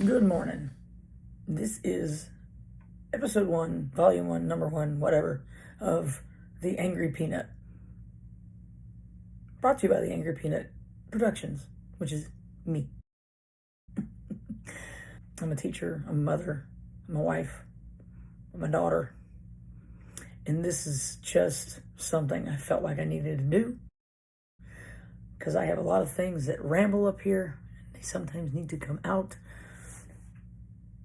Good morning. This is episode 1, volume 1, number 1, whatever, of The Angry Peanut. Brought to you by The Angry Peanut Productions, which is me. I'm a teacher, I'm a mother, I'm a wife, I'm a daughter. And this is just something I felt like I needed to do because I have a lot of things that ramble up here. They sometimes need to come out.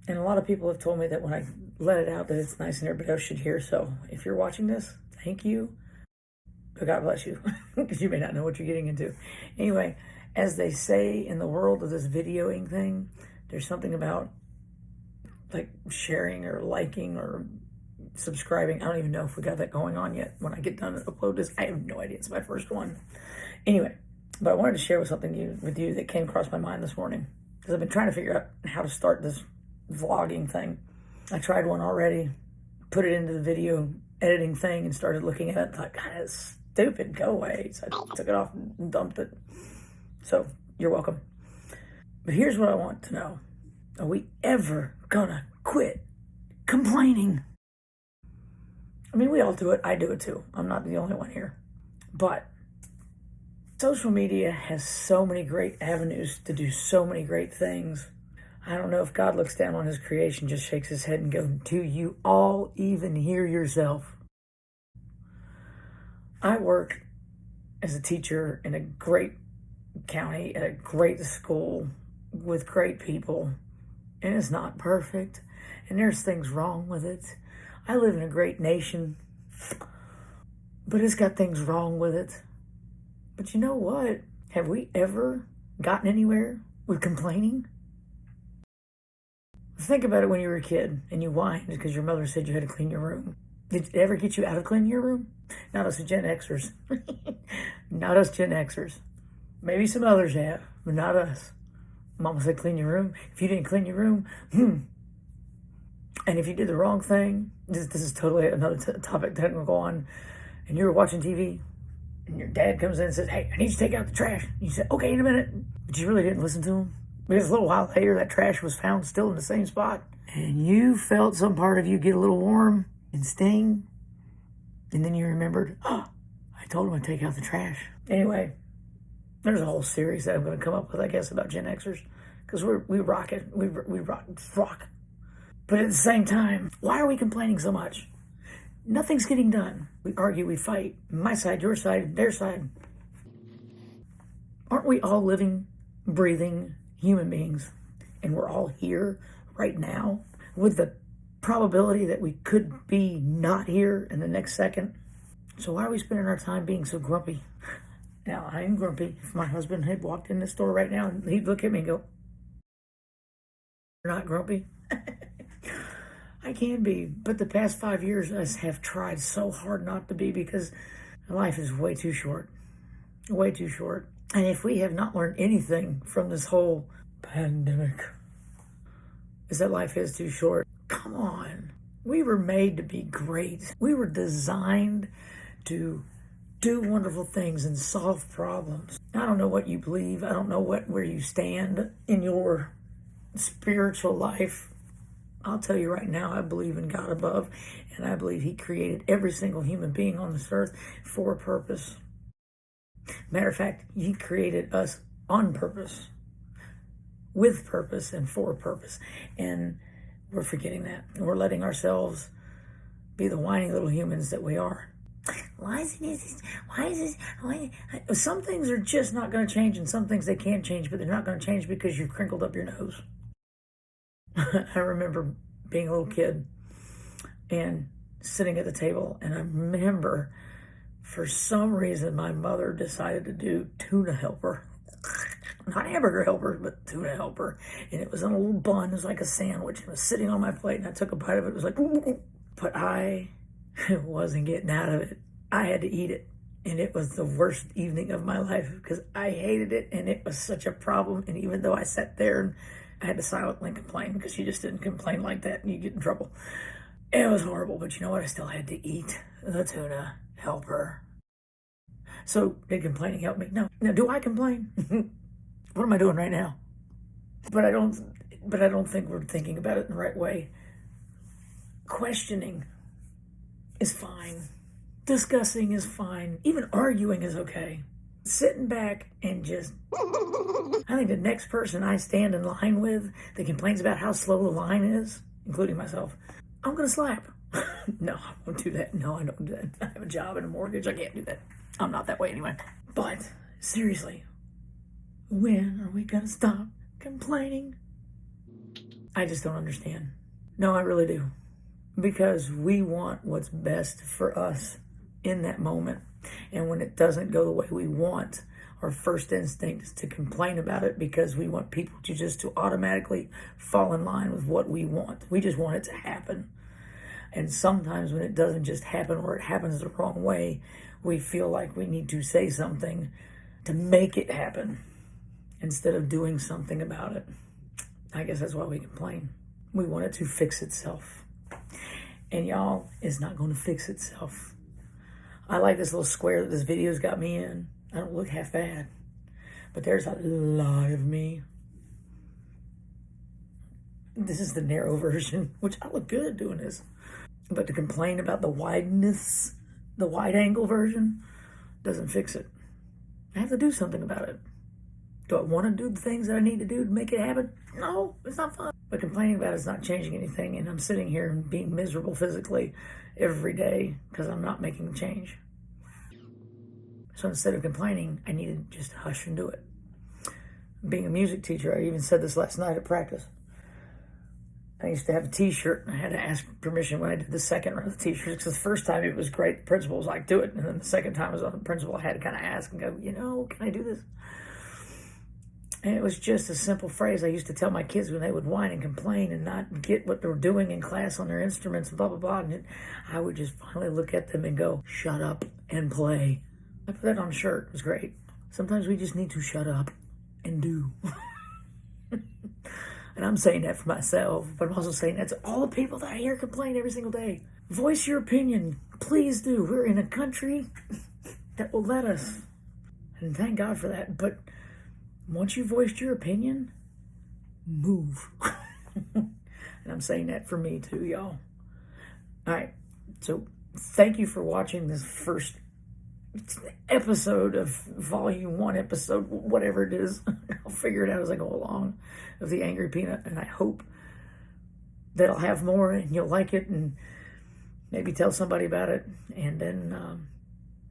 And a lot of people have told me that when I let it out that it's nice and everybody else should hear. So if you're watching this, thank you. But God bless you, because you may not know what you're getting into. Anyway, as they say in the world of this videoing thing, there's something about like sharing or liking or subscribing. I don't even know if we got that going on yet. When I get done and upload this, I have no idea. It's my first one. Anyway, but I wanted to share with you that came across my mind this morning, because I've been trying to figure out how to start this vlogging thing. I tried one already, put it into the video editing thing and started looking at it. Thought, God, that's stupid, go away. So I took it off and dumped it. So you're welcome. But here's what I want to know. Are we ever gonna quit complaining? I mean, we all do it. I do it too. I'm not the only one here. But social media has so many great avenues to do so many great things. I don't know if God looks down on his creation, just shakes his head and goes, do you all even hear yourself? I work as a teacher in a great county, at a great school, with great people, and it's not perfect, and there's things wrong with it. I live in a great nation, but it's got things wrong with it. But you know what? Have we ever gotten anywhere with complaining? Think about it when you were a kid and you whined because your mother said you had to clean your room. Did it ever get you out of cleaning your room? Not us Gen Xers. Not us Gen Xers. Maybe some others have, but not us. Mama said clean your room. If you didn't clean your room, And if you did the wrong thing, this is totally another topic that can go on, and you were watching TV, and your dad comes in and says, hey, I need you to take out the trash. And you said, okay, in a minute. But you really didn't listen to him. Because a little while later, that trash was found still in the same spot. And you felt some part of you get a little warm and sting. And then you remembered, oh, I told him I'd take out the trash. Anyway, there's a whole series that I'm going to come up with, I guess, about Gen Xers. Because we rock it. We rock. But at the same time, why are we complaining so much? Nothing's getting done. We argue, we fight. My side, your side, their side. Aren't we all living, breathing human beings? And we're all here right now with the probability that we could be not here in the next second. So why are we spending our time being so grumpy? Now, I am grumpy. If my husband had walked in the store right now, he'd look at me and go, you're not grumpy? I can be, but the past 5 years I have tried so hard not to be, because life is way too short. Way too short. And if we have not learned anything from this whole pandemic, is that life is too short. Come on. We were made to be great. We were designed to do wonderful things and solve problems. I don't know what you believe. I don't know where you stand in your spiritual life. I'll tell you right now, I believe in God above, and I believe he created every single human being on this earth for a purpose. Matter of fact, he created us on purpose, with purpose, and for a purpose. And we're forgetting that. And we're letting ourselves be the whiny little humans that we are. Why is this? Some things are just not going to change, and some things they can change, but they're not going to change because you've crinkled up your nose. I remember being a little kid and sitting at the table, and I remember for some reason my mother decided to do tuna helper. Not hamburger helper, but tuna helper. And it was in a little bun. It was like a sandwich. It was sitting on my plate, and I took a bite of it. It was like, but I wasn't getting out of it. I had to eat it. And it was the worst evening of my life because I hated it, and it was such a problem. And even though I sat there and I had to silently complain, because you just didn't complain like that and you get in trouble. It was horrible, but you know what? I still had to eat the tuna helper. So did complaining help me? No. Now, do I complain? What am I doing right now? But I don't, but I don't think we're thinking about it in the right way. Questioning is fine. Discussing is fine. Even arguing is okay. Sitting back and just, I think the next person I stand in line with that complains about how slow the line is, including myself, I'm going to slap. No, I won't do that. No, I don't do that. I have a job and a mortgage. I can't do that. I'm not that way anyway. But seriously, when are we going to stop complaining? I just don't understand. No, I really do. Because we want what's best for us in that moment. And when it doesn't go the way we want, our first instinct is to complain about it because we want people to automatically fall in line with what we want. We just want it to happen. And sometimes when it doesn't just happen or it happens the wrong way, we feel like we need to say something to make it happen instead of doing something about it. I guess that's why we complain. We want it to fix itself. And y'all, it's not going to fix itself. I like this little square that this video's got me in. I don't look half bad. But there's a lot of me. This is the narrow version, which I look good doing this. But to complain about the wideness, the wide angle version, doesn't fix it. I have to do something about it. Do I want to do the things that I need to do to make it happen? No, it's not fun. But complaining about it's not changing anything. And I'm sitting here and being miserable physically every day because I'm not making the change. So instead of complaining, I need to just hush and do it. Being a music teacher, I even said this last night at practice. I used to have a t-shirt, and I had to ask permission when I did the second round of the t-shirts, because the first time it was great. The principal was like, do it. And then the second time I was on the principal, I had to kind of ask and go, can I do this? And it was just a simple phrase I used to tell my kids when they would whine and complain and not get what they were doing in class on their instruments and blah, blah, blah. And I would just finally look at them and go, shut up and play. I put that on a shirt. It was great. Sometimes we just need to shut up and do. And I'm saying that for myself, but I'm also saying that to all the people that I hear complain every single day. Voice your opinion. Please do. We're in a country that will let us. And thank God for that. But once you voiced your opinion, move. And I'm saying that for me too, y'all. All right. So thank you for watching this first episode of volume 1, episode whatever it is. I'll figure it out as I go along, of the Angry Peanut, and I hope that I'll have more and you'll like it and maybe tell somebody about it, and then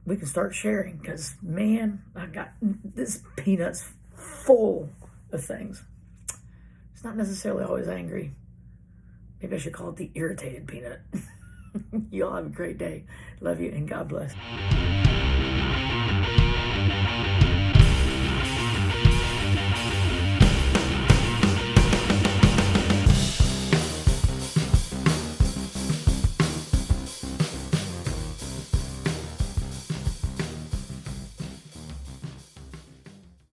we can start sharing, because man, I got this peanut's full of things. It's not necessarily always angry. Maybe I should call it the irritated peanut. Y'all have a great day. Love you and God bless.